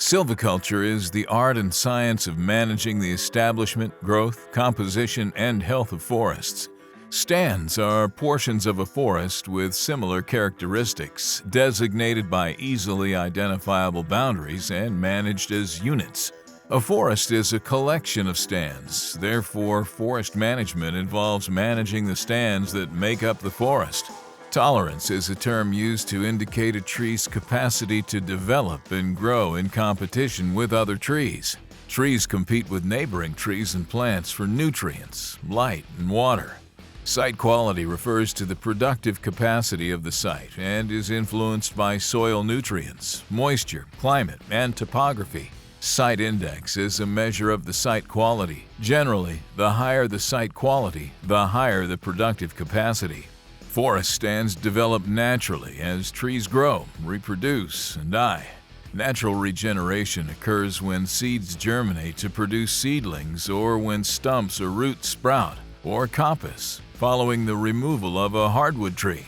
Silviculture is the art and science of managing the establishment, growth, composition, and health of forests. Stands are portions of a forest with similar characteristics, designated by easily identifiable boundaries and managed as units. A forest is a collection of stands. Therefore, forest management involves managing the stands that make up the forest. Tolerance is a term used to indicate a tree's capacity to develop and grow in competition with other trees. Trees compete with neighboring trees and plants for nutrients, light, and water. Site quality refers to the productive capacity of the site and is influenced by soil nutrients, moisture, climate, and topography. Site index is a measure of the site quality. Generally, the higher the site quality, the higher the productive capacity. Forest stands develop naturally as trees grow, reproduce, and die. Natural regeneration occurs when seeds germinate to produce seedlings or when stumps or roots sprout, or coppice, following the removal of a hardwood tree.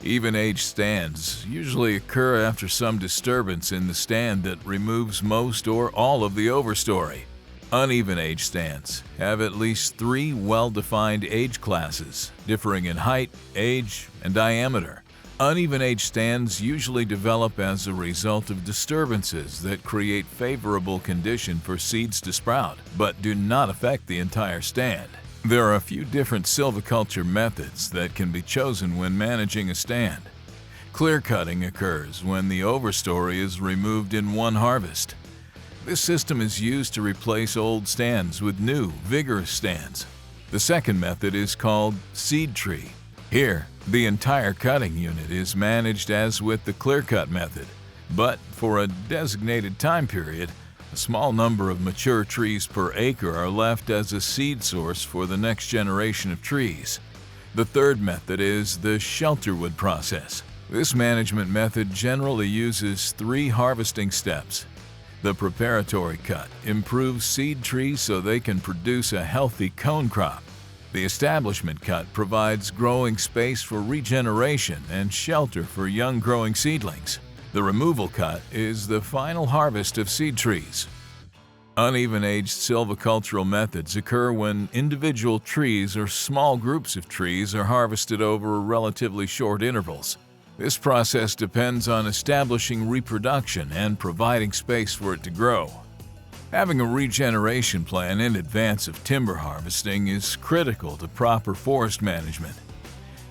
Even-aged stands usually occur after some disturbance in the stand that removes most or all of the overstory. Uneven-age stands have at least 3 well-defined age classes, differing in height, age, and diameter. Uneven-age stands usually develop as a result of disturbances that create favorable condition for seeds to sprout, but do not affect the entire stand. There are a few different silviculture methods that can be chosen when managing a stand. Clear-cutting occurs when the overstory is removed in one harvest. This system is used to replace old stands with new, vigorous stands. The second method is called seed tree. Here, the entire cutting unit is managed as with the clear-cut method, but for a designated time period, a small number of mature trees per acre are left as a seed source for the next generation of trees. The third method is the shelterwood process. This management method generally uses 3 harvesting steps. The preparatory cut improves seed trees so they can produce a healthy cone crop. The establishment cut provides growing space for regeneration and shelter for young growing seedlings. The removal cut is the final harvest of seed trees. Uneven-aged silvicultural methods occur when individual trees or small groups of trees are harvested over relatively short intervals. This process depends on establishing reproduction and providing space for it to grow. Having a regeneration plan in advance of timber harvesting is critical to proper forest management.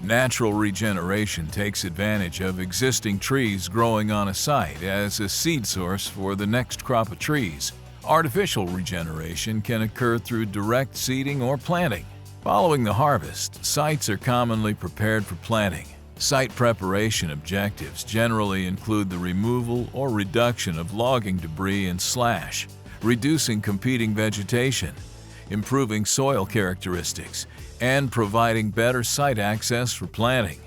Natural regeneration takes advantage of existing trees growing on a site as a seed source for the next crop of trees. Artificial regeneration can occur through direct seeding or planting. Following the harvest, sites are commonly prepared for planting. Site preparation objectives generally include the removal or reduction of logging debris and slash, reducing competing vegetation, improving soil characteristics, and providing better site access for planting.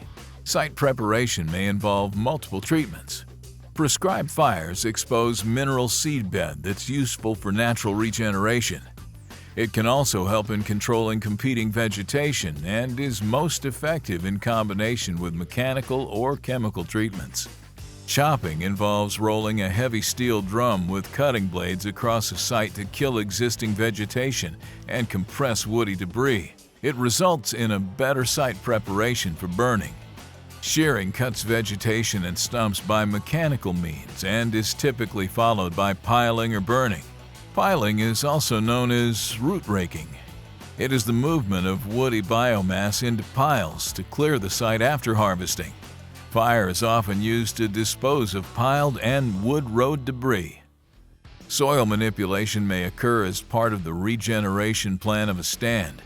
Site preparation may involve multiple treatments. Prescribed fires expose mineral seedbed that's useful for natural regeneration. It can also help in controlling competing vegetation and is most effective in combination with mechanical or chemical treatments. Chopping involves rolling a heavy steel drum with cutting blades across a site to kill existing vegetation and compress woody debris. It results in a better site preparation for burning. Shearing cuts vegetation and stumps by mechanical means and is typically followed by piling or burning. Piling is also known as root raking. It is the movement of woody biomass into piles to clear the site after harvesting. Fire is often used to dispose of piled and wood road debris. Soil manipulation may occur as part of the regeneration plan of a stand.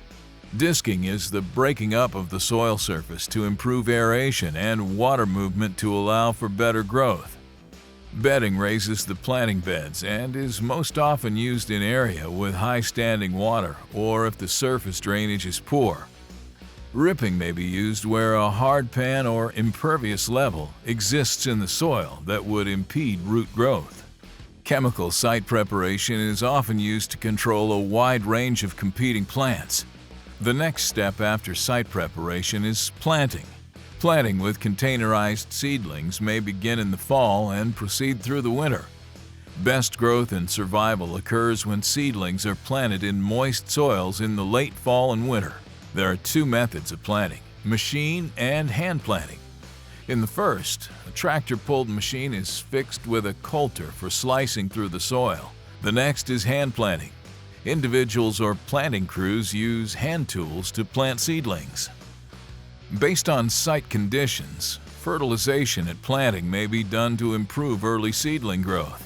Disking is the breaking up of the soil surface to improve aeration and water movement to allow for better growth. Bedding raises the planting beds and is most often used in area with high standing water or if the surface drainage is poor. Ripping may be used where a hard pan or impervious level exists in the soil that would impede root growth. Chemical site preparation is often used to control a wide range of competing plants. The next step after site preparation is planting. Planting with containerized seedlings may begin in the fall and proceed through the winter. Best growth and survival occurs when seedlings are planted in moist soils in the late fall and winter. There are two methods of planting: machine and hand planting. In the first, a tractor-pulled machine is fixed with a coulter for slicing through the soil. The next is hand planting. Individuals or planting crews use hand tools to plant seedlings. Based on site conditions, fertilization at planting may be done to improve early seedling growth.